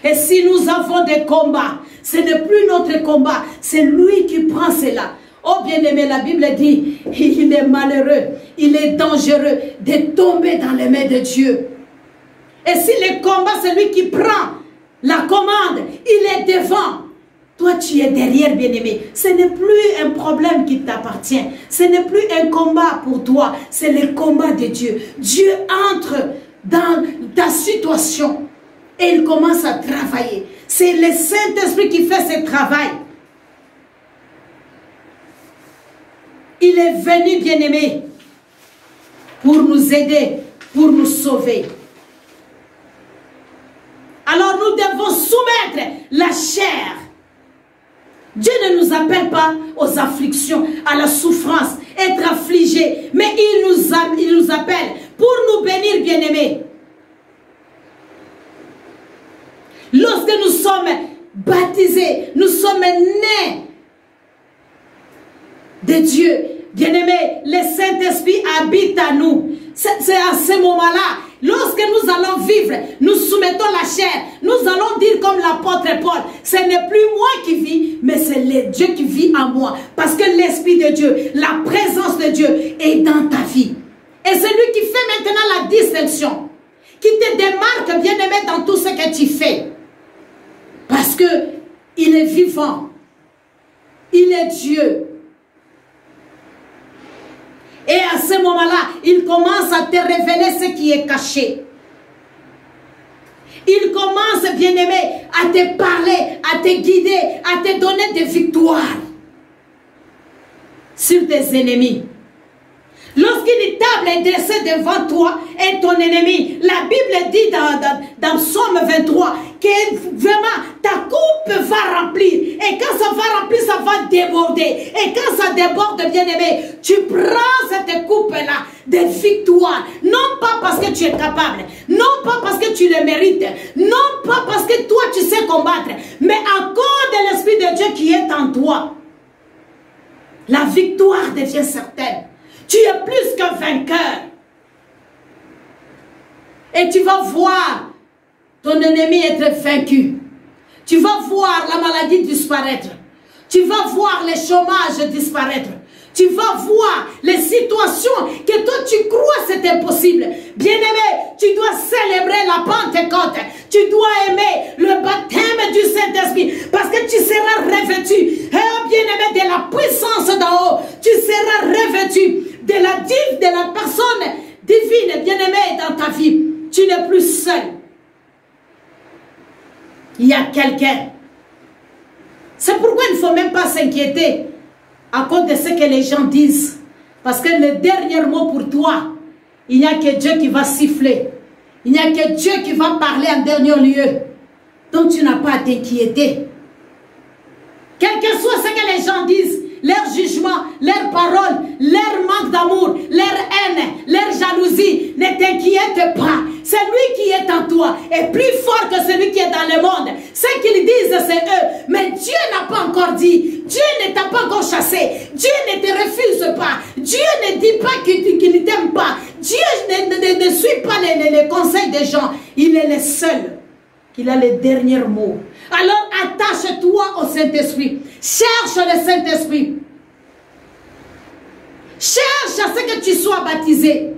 Et si nous avons des combats, ce n'est plus notre combat, c'est lui qui prend cela. Oh bien-aimé, la Bible dit, il est malheureux, il est dangereux de tomber dans les mains de Dieu. Et si le combat, c'est lui qui prend la commande, il est devant. Toi, tu es derrière, bien-aimé. Ce n'est plus un problème qui t'appartient. Ce n'est plus un combat pour toi. C'est le combat de Dieu. Dieu entre dans ta situation et il commence à travailler. C'est le Saint-Esprit qui fait ce travail. Il est venu, bien-aimé, pour nous aider, pour nous sauver. Alors nous devons soumettre la chair. Dieu ne nous appelle pas aux afflictions, à la souffrance, être affligé, mais il nous appelle pour nous bénir, bien-aimés. Lorsque nous sommes baptisés, nous sommes nés de Dieu, bien-aimés, le Saint-Esprit habite à nous. C'est à ce moment-là, lorsque nous allons vivre, nous soumettons la chair, nous allons dire comme l'apôtre Paul, ce n'est plus moi qui vis, mais c'est le Dieu qui vit en moi. Parce que l'Esprit de Dieu, la présence de Dieu est dans ta vie. Et c'est lui qui fait maintenant la distinction, qui te démarque, bien-aimé, dans tout ce que tu fais. Parce que il est vivant, il est Dieu. Et à ce moment-là, il commence à te révéler ce qui est caché. Il commence, bien-aimé, à te parler, à te guider, à te donner des victoires sur tes ennemis. Lorsqu'une table est dressée devant toi et ton ennemi, la Bible dit dans Psaume 23 que vraiment ta coupe va remplir. Et quand ça va remplir, ça va déborder. Et quand ça déborde, bien-aimé, tu prends cette coupe-là de victoire. Non pas parce que tu es capable, non pas parce que tu le mérites, non pas parce que toi tu sais combattre, mais à cause de l'Esprit de Dieu qui est en toi. La victoire devient certaine. Tu es plus qu'un vainqueur. Et tu vas voir ton ennemi être vaincu. Tu vas voir la maladie disparaître. Tu vas voir le chômage disparaître. Tu vas voir les situations que toi tu crois c'est impossible. Bien-aimé, tu dois célébrer la Pentecôte. Tu dois aimer le baptême du Saint-Esprit parce que tu seras revêtu, bien-aimé, de la puissance d'en haut. Tu seras revêtu de la personne divine, bien-aimé, dans ta vie. Tu n'es plus seul. Il y a quelqu'un. C'est pourquoi il ne faut même pas s'inquiéter à cause de ce que les gens disent. Parce que le dernier mot pour toi, il n'y a que Dieu qui va siffler. Il n'y a que Dieu qui va parler en dernier lieu. Donc tu n'as pas à t'inquiéter. Quel que soit ce que les gens disent, leur jugement, leurs paroles, leur manque d'amour, leur haine, leur jalousie, ne t'inquiète pas. C'est lui qui est en toi est plus fort que celui qui est dans le monde. Ce qu'ils disent, c'est eux. Mais Dieu n'a pas encore dit. Dieu ne t'a pas encore chassé. Dieu ne te refuse pas. Dieu ne dit pas qu'il ne t'aime pas. Dieu ne suit pas les conseils des gens. Il est le seul qui a les derniers mots. Alors attache-toi au Saint-Esprit. Cherche le Saint-Esprit. Cherche à ce que tu sois baptisé.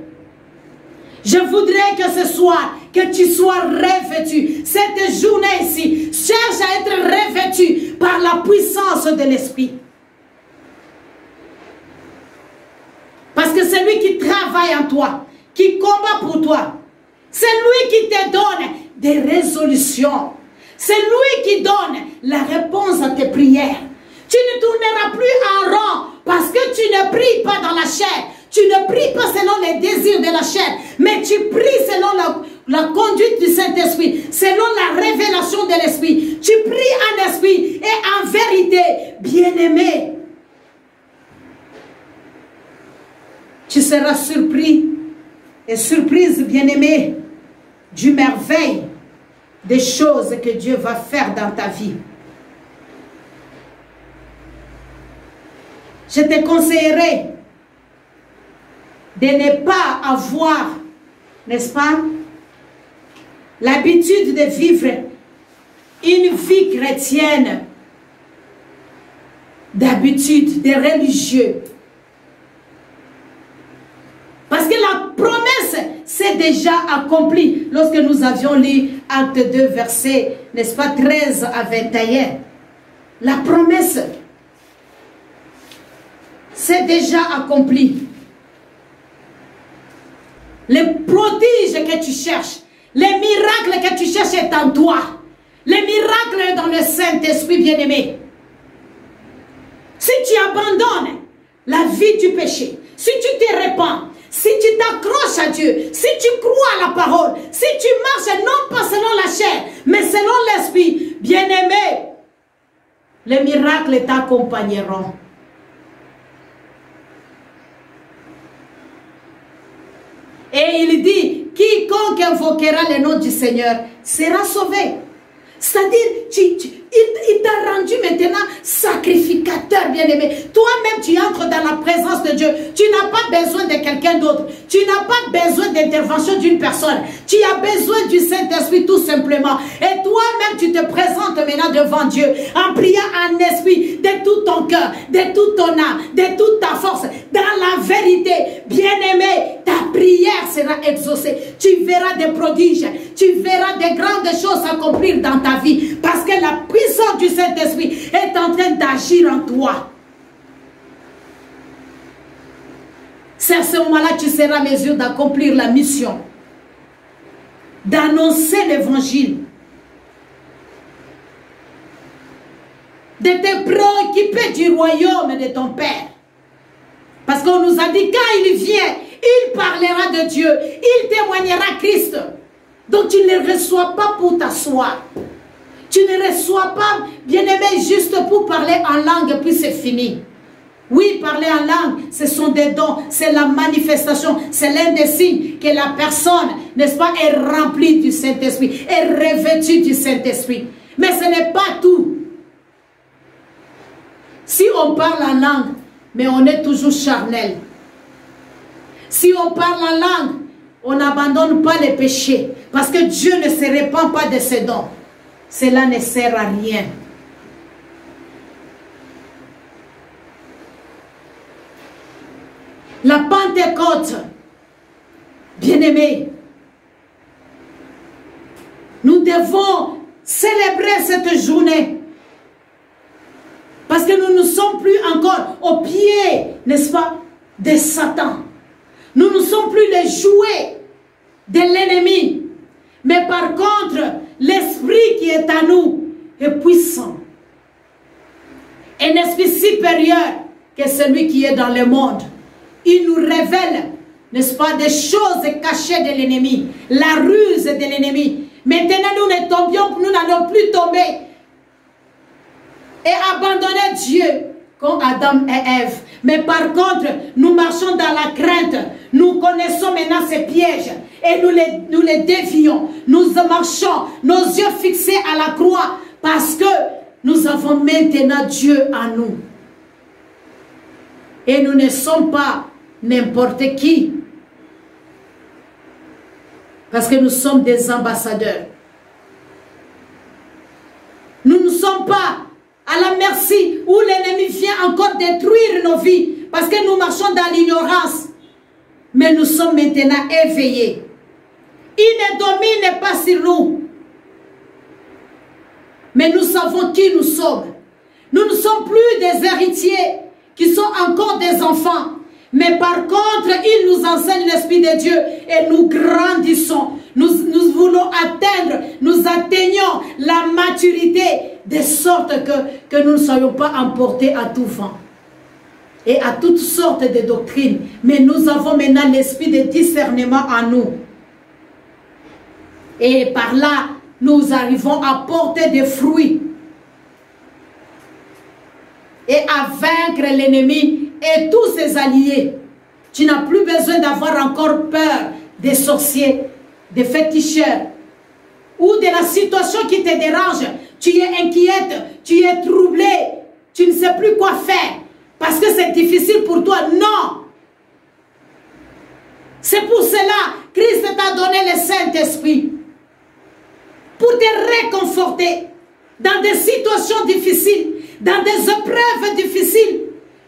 Je voudrais que ce soir, que tu sois revêtu. Cette journée ici, cherche à être revêtu par la puissance de l'Esprit. Parce que c'est lui qui travaille en toi, qui combat pour toi. C'est lui qui te donne des résolutions. C'est lui qui donne la réponse à tes prières. Tu ne tourneras plus en rond parce que tu ne pries pas dans la chair. Tu ne pries pas selon les désirs de la chair, mais tu pries selon la conduite du Saint-Esprit, selon la révélation de l'Esprit. Tu pries en esprit et en vérité, bien-aimé. Tu seras surpris et surprise, bien-aimé, du merveille des choses que Dieu va faire dans ta vie. Je te conseillerais de ne pas avoir, n'est-ce pas, l'habitude de vivre une vie chrétienne d'habitude, des religieux. Parce que la promesse s'est déjà accomplie. Lorsque nous avions lu Acte 2, verset, n'est-ce pas, 13 à 21. La promesse s'est déjà accomplie. Les prodiges que tu cherches, les miracles que tu cherches est en toi. Les miracles dans le Saint-Esprit bien-aimé. Si tu abandonnes la vie du péché, si tu te répands, si tu t'accroches à Dieu, si tu crois à la parole, si tu marches non pas selon la chair, mais selon l'Esprit, bien-aimé, les miracles t'accompagneront. Et il dit, quiconque invoquera le nom du Seigneur sera sauvé. C'est-à-dire, il t'a rendu maintenant sacrificateur, bien-aimé. Toi-même, tu entres dans la présence de Dieu. Tu n'as pas besoin de quelqu'un d'autre. Tu n'as pas besoin d'intervention d'une personne. Tu as besoin du Saint-Esprit tout simplement. Et toi-même, tu te présentes maintenant devant Dieu en priant en esprit de tout ton cœur, de toute ton âme, de toute ta force. Dans la vérité, bien-aimé, ta prière sera exaucée. Tu verras des prodiges. Tu verras des grandes choses s'accomplir dans ta vie. Parce que la puissance du Saint-Esprit est en train d'agir en toi. C'est à ce moment-là que tu seras en mesure d'accomplir la mission. D'annoncer l'évangile. De te préoccuper du royaume de ton Père. Parce qu'on nous a dit, quand il vient, il parlera de Dieu. Il témoignera Christ. Donc tu ne le reçois pas pour t'asseoir. Tu ne reçois pas, bien-aimé, juste pour parler en langue, puis c'est fini. Oui, parler en langue, ce sont des dons, c'est la manifestation, c'est l'un des signes que la personne, n'est-ce pas, est remplie du Saint-Esprit, est revêtue du Saint-Esprit. Mais ce n'est pas tout. Si on parle en langue, mais on est toujours charnel. Si on parle en langue, on n'abandonne pas les péchés, parce que Dieu ne se répand pas de ses dons. Cela ne sert à rien. La Pentecôte, bien-aimés, nous devons célébrer cette journée. Parce que nous ne sommes plus encore au pied, n'est-ce pas, de Satan. Nous ne sommes plus les jouets de l'ennemi. Mais par contre, l'esprit qui est à nous est puissant. Un esprit supérieur que celui qui est dans le monde. Il nous révèle, n'est-ce pas, des choses cachées de l'ennemi, la ruse de l'ennemi. Maintenant, nous n'allons plus tomber et abandonner Dieu comme Adam et Ève. Mais par contre, nous marchons dans la crainte. Nous connaissons maintenant ces pièges et nous les dévions. Nous marchons, nos yeux fixés à la croix parce que nous avons maintenant Dieu en nous. Et nous ne sommes pas n'importe qui. Parce que nous sommes des ambassadeurs. Nous ne sommes pas à la merci où l'ennemi vient encore détruire nos vies. Parce que nous marchons dans l'ignorance. Mais nous sommes maintenant éveillés. Il ne domine pas sur nous. Mais nous savons qui nous sommes. Nous ne sommes plus des héritiers qui sont encore des enfants. Mais par contre, il nous enseigne l'Esprit de Dieu et nous grandissons. Nous voulons atteindre, nous atteignons la maturité de sorte que nous ne soyons pas emportés à tout vent et à toutes sortes de doctrines. Mais nous avons maintenant l'esprit de discernement en nous. Et par là, nous arrivons à porter des fruits et à vaincre l'ennemi et tous ses alliés. Tu n'as plus besoin d'avoir encore peur des sorciers, des féticheurs ou de la situation qui te dérange. Tu es inquiète, tu es troublé, tu ne sais plus quoi faire parce que c'est difficile pour toi. Non! C'est pour cela que Christ t'a donné le Saint-Esprit pour te réconforter dans des situations difficiles, dans des épreuves difficiles,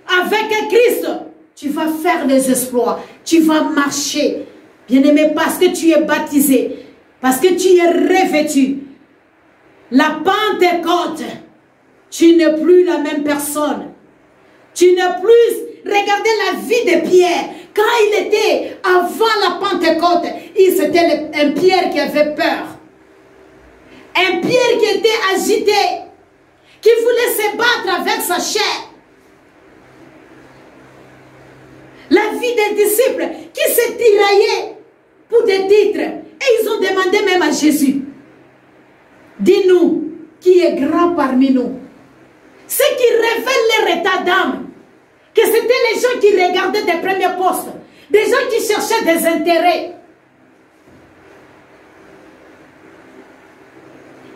avec Christ, tu vas faire des exploits, tu vas marcher. Bien-aimé, parce que tu es baptisé, parce que tu es revêtu. La Pentecôte, tu n'es plus la même personne. Tu n'es plus, regardez la vie de Pierre. Quand il était avant la Pentecôte, c'était un Pierre qui avait peur. Un Pierre qui était agité, qui voulait se battre avec sa chair. La vie des disciples qui se tiraillaient pour des titres. Et ils ont demandé même à Jésus, dis-nous qui est grand parmi nous. Ce qui révèle leur état d'âme, que c'était les gens qui regardaient des premiers postes, des gens qui cherchaient des intérêts,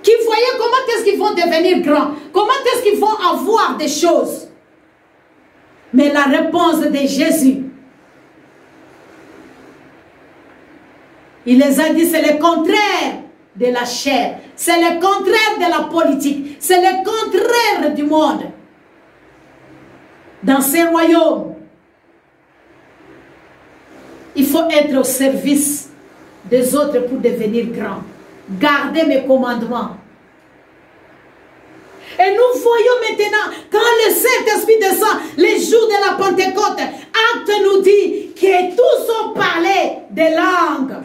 qui voyaient comment est-ce qu'ils vont devenir grands, comment est-ce qu'ils vont avoir des choses. Mais la réponse de Jésus, il les a dit, c'est le contraire de la chair, c'est le contraire de la politique, c'est le contraire du monde. Dans ces royaumes, il faut être au service des autres pour devenir grand. Gardez mes commandements. Et nous voyons maintenant, quand le Saint-Esprit descend, les jours de la Pentecôte, Acte nous dit que tous ont parlé des langues,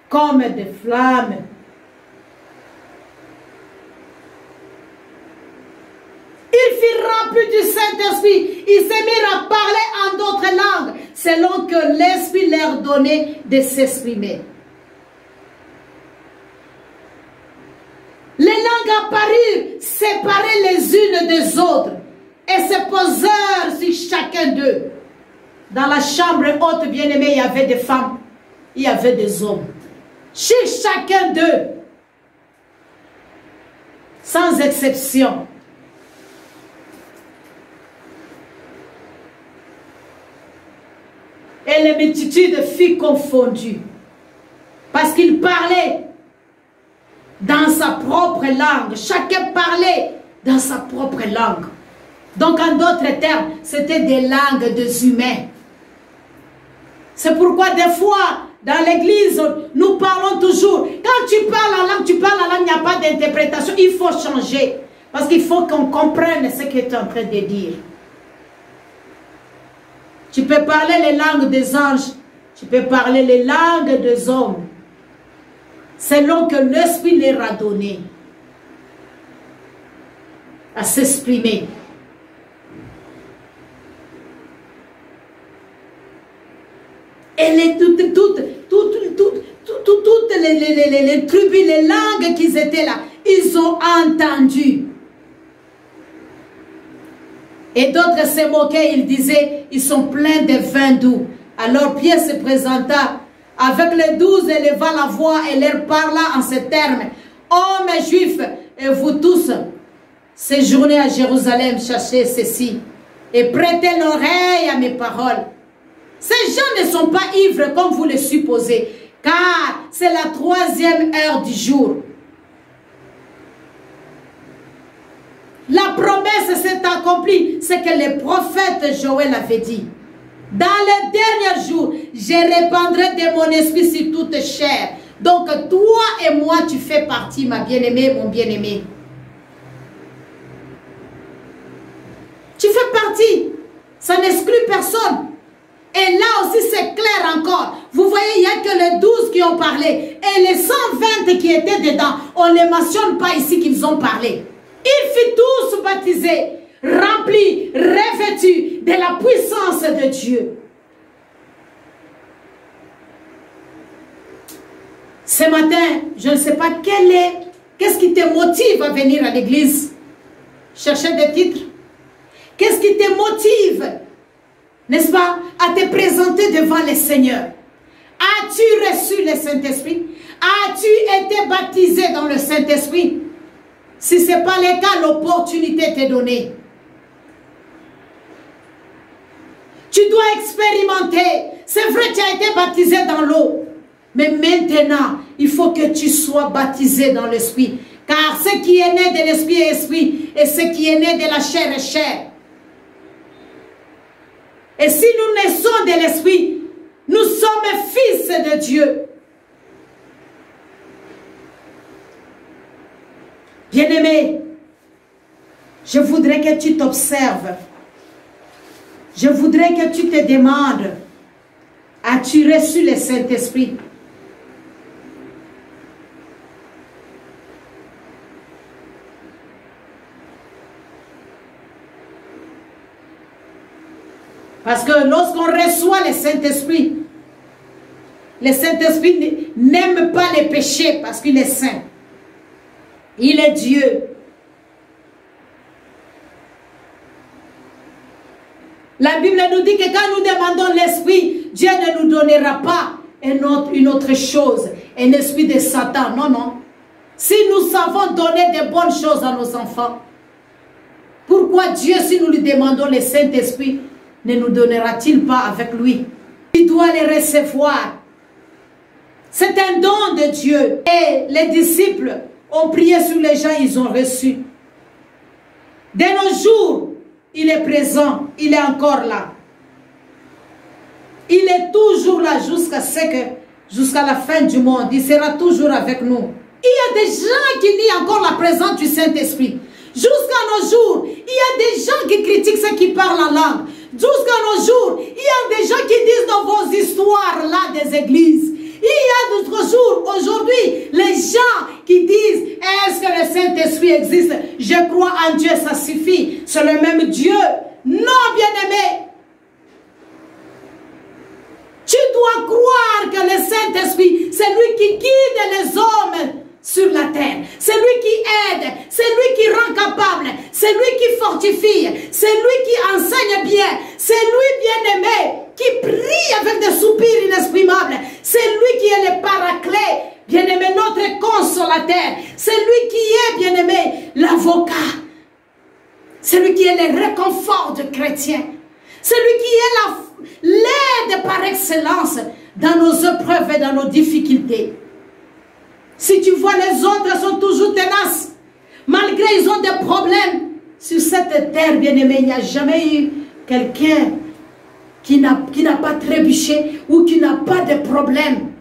comme des flammes. Il fut rempli du Saint-Esprit. Ils se mirent à parler en d'autres langues, selon que l'Esprit leur donnait de s'exprimer. Les langues apparurent, séparées les unes des autres, et se posèrent sur chacun d'eux. Dans la chambre haute, bien-aimée, il y avait des femmes, il y avait des hommes. Chez chacun d'eux, sans exception. Et les multitudes furent confondues, parce qu'ils parlaient dans sa propre langue. Chacun parlait dans sa propre langue. Donc, en d'autres termes, c'était des langues des humains. C'est pourquoi des fois, dans l'église, nous parlons toujours. Quand tu parles en langue, il n'y a pas d'interprétation. Il faut changer. Parce qu'il faut qu'on comprenne ce que tu es en train de dire. Tu peux parler les langues des anges. Tu peux parler les langues des hommes. Selon que l'Esprit leur a donné à s'exprimer. Et toutes les tribus, les langues qui étaient là, ils ont entendu. Et d'autres se moquaient, ils disaient, ils sont pleins de vin doux. Alors Pierre se présenta avec les 12, éleva la voix et leur parla en ces termes. Hommes juifs, et vous tous, séjournez à Jérusalem, cherchez ceci, et prêtez l'oreille à mes paroles. Ces gens ne sont pas ivres comme vous le supposez, car c'est la 3e heure du jour. La promesse s'est accomplie, c'est que le prophète Joël avait dit. Dans les derniers jours, je répandrai de mon esprit sur toute chair. Donc toi et moi, tu fais partie, ma bien-aimée, mon bien-aimé. Tu fais partie. Ça n'exclut personne. Et là aussi, c'est clair encore. Vous voyez, il n'y a que les 12 qui ont parlé. Et les 120 qui étaient dedans, on ne les mentionne pas ici qu'ils ont parlé. Ils furent tous baptisés, remplis, revêtus de la puissance de Dieu. Ce matin, je ne sais pas qu'est-ce qui te motive à venir à l'église? Chercher des titres? Qu'est-ce qui te motive, n'est-ce pas, à te présenter devant le Seigneur? As-tu reçu le Saint-Esprit? As-tu été baptisé dans le Saint-Esprit? Si ce n'est pas le cas, l'opportunité t'est donnée. Tu dois expérimenter. C'est vrai, tu as été baptisé dans l'eau. Mais maintenant, il faut que tu sois baptisé dans l'Esprit. Car ce qui est né de l'esprit est esprit, et ce qui est né de la chair est chair. Et si nous naissons de l'esprit, nous sommes fils de Dieu. Bien-aimé, je voudrais que tu t'observes. Je voudrais que tu te demandes, as-tu reçu le Saint-Esprit? Parce que lorsqu'on reçoit le Saint-Esprit n'aime pas les péchés parce qu'il est saint. Il est Dieu. La Bible nous dit que quand nous demandons l'Esprit, Dieu ne nous donnera pas une autre chose, un esprit de Satan. Non, non. Si nous savons donner de bonnes choses à nos enfants, pourquoi Dieu, si nous lui demandons le Saint-Esprit, ne nous donnera-t-il pas avec lui? Il doit les recevoir. C'est un don de Dieu. Et les disciples ont prié sur les gens, ils ont reçu. De nos jours, il est présent, il est encore là. Il est toujours là jusqu'à la fin du monde. Il sera toujours avec nous. Il y a des gens qui nient encore la présence du Saint-Esprit. Jusqu'à nos jours, il y a des gens qui critiquent ceux qui parlent la langue. Jusqu'à nos jours, il y a des gens qui disent dans vos histoires là des églises. Il y a d'autres jours, aujourd'hui, les gens qui disent, est-ce que le Saint-Esprit existe? Je crois en Dieu, ça suffit. C'est le même Dieu. Non, bien-aimé. Tu dois croire que le Saint-Esprit, c'est lui qui guide les hommes sur la terre. C'est lui qui aide, c'est lui qui rend capable, c'est lui qui fortifie, c'est lui qui enseigne bien, c'est lui bien-aimé qui prie avec des soupirs inexprimables. C'est lui qui est le paraclet, bien-aimé, notre consolateur. C'est lui qui est, bien-aimé, l'avocat. C'est lui qui est le réconfort du chrétien. C'est lui qui est l'aide par excellence dans nos épreuves et dans nos difficultés. Si tu vois les autres sont toujours tenaces, malgré ils ont des problèmes, sur cette terre, bien-aimé, il n'y a jamais eu quelqu'un qui n'a pas trébuché ou qui n'a pas de problème.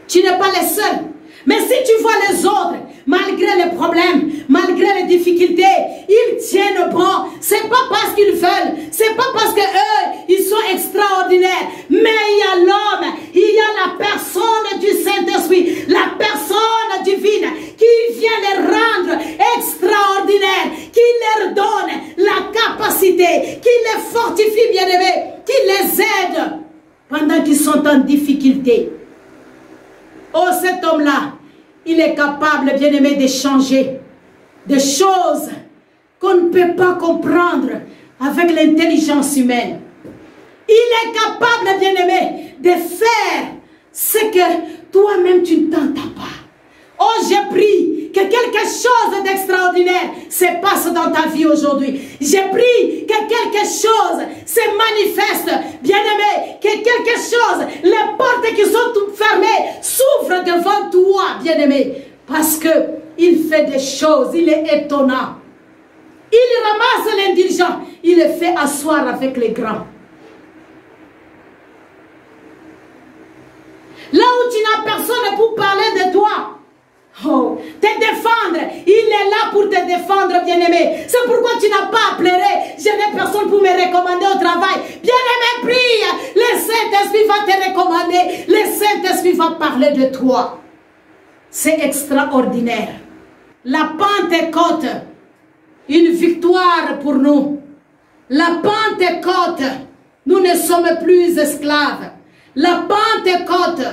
Tu n'es pas le seul. Mais si tu vois les autres, malgré les problèmes, malgré les difficultés, ils tiennent bon. C'est pas parce qu'ils veulent, c'est pas parce que eux, ils sont extraordinaires. Mais il y a l'homme, il y a la personne du Saint-Esprit, la personne divine qui vient les rendre extraordinaires, qui leur donne la capacité, qui les fortifie, bien-aimés, qui les aide pendant qu'ils sont en difficulté. Oh, cet homme-là, il est capable, bien-aimé, de changer des choses qu'on ne peut pas comprendre avec l'intelligence humaine. Il est capable, bien-aimé, de faire ce que toi-même tu ne t'entends pas. Oh, j'ai pris que quelque chose d'extraordinaire se passe dans ta vie aujourd'hui. J'ai pris que quelque chose se manifeste. Bien-aimé, que quelque chose, les portes qui sont toutes fermées, s'ouvrent devant toi, bien-aimé. Parce qu'il fait des choses, il est étonnant. Il ramasse l'indigent, il le fait asseoir avec les grands. Là où tu n'as personne pour parler de toi, oh, te défendre, il est là pour te défendre, bien-aimé. C'est pourquoi tu n'as pas à pleurer. Je n'ai personne pour me recommander au travail. Bien-aimé, prie. Le Saint-Esprit va te recommander. Le Saint-Esprit va parler de toi. C'est extraordinaire. La Pentecôte, une victoire pour nous. La Pentecôte, nous ne sommes plus esclaves. La Pentecôte,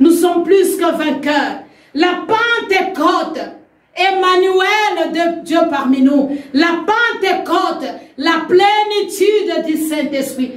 nous sommes plus que vainqueurs. La Pentecôte, Emmanuel de Dieu parmi nous. La Pentecôte, la plénitude du Saint-Esprit.